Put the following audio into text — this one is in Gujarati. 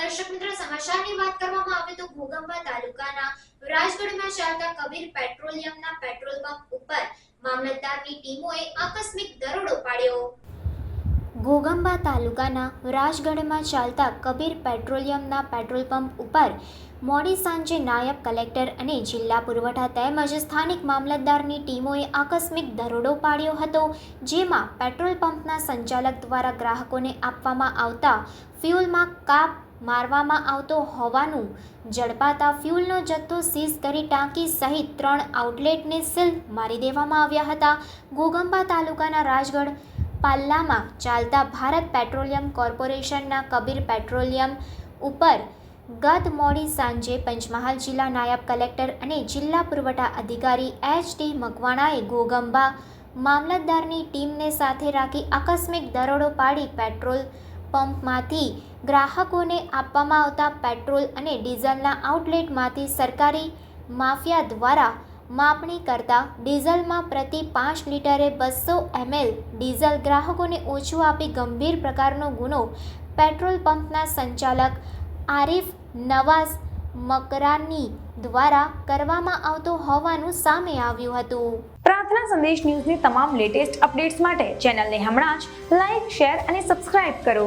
દર્શક મિત્રો, સમાચારની વાત કરવામાં આવે તો ઘોઘંબા તાલુકાના રાજગઢમાં ચાલતા કબીર પેટ્રોલિયમના પેટ્રોલ પંપ ઉપર મામલતદારની ટીમોએ આકસ્મિક દરોડો પાડ્યો। ઘોઘંબા તાલુકાના રાજગઢમાં ચાલતા કબીર પેટ્રોલિયમના પેટ્રોલ પંપ ઉપર મોડી સાંજે નાયબ કલેક્ટર અને જિલ્લા પુરવઠા તેમજ સ્થાનિક મામલતદારની ટીમોએ આકસ્મિક દરોડો પાડ્યો હતો, જેમાં પેટ્રોલ પંપના સંચાલક દ્વારા ગ્રાહકોને આપવામાં આવતા ફ્યુલમાં કાપ મારવામાં આવતો હોવાનું ઝડપાતા ફ્યુલનો જથ્થો સીઝ કરી ટાંકી સહિત 3 આઉટલેટને સીલ મારી દેવામાં આવ્યા હતા। ઘોઘંબા તાલુકાના રાજગઢ પાલ્લામાં ચાલતા ભારત પેટ્રોલિયમ કોર્પોરેશનના કબીર પેટ્રોલિયમ ઉપર ગત મોડી સાંજે પંચમહાલ જિલ્લા નાયબ કલેક્ટર અને જિલ્લા પુરવઠા અધિકારી એચ.ટી. મકવાણાએ ઘોઘંબા મામલતદારની ટીમને સાથે રાખી આકસ્મિક દરોડો પાડી પેટ્રોલ પંપમાંથી ગ્રાહકોને આપવામાં આવતા પેટ્રોલ અને ડીઝલના આઉટલેટમાંથી સરકારી માફિયા દ્વારા માપણી કરતા ડીઝલમાં પ્રતિ 5 લિટરે 200 ml ડીઝલ ગ્રાહકોને ઓછું આપી ગંભીર પ્રકારનો ગુનો પેટ્રોલ પંપના સંચાલક આરિફ નવાઝ મકરાની દ્વારા કરવામાં આવતો હોવાનું સામે આવ્યું હતું। પ્રાર્થના સંદેશ ન્યૂઝની તમામ લેટેસ્ટ અપડેટ્સ માટે ચેનલને હમણાં જ લાઈક, શેર અને સબસ્ક્રાઇબ કરો।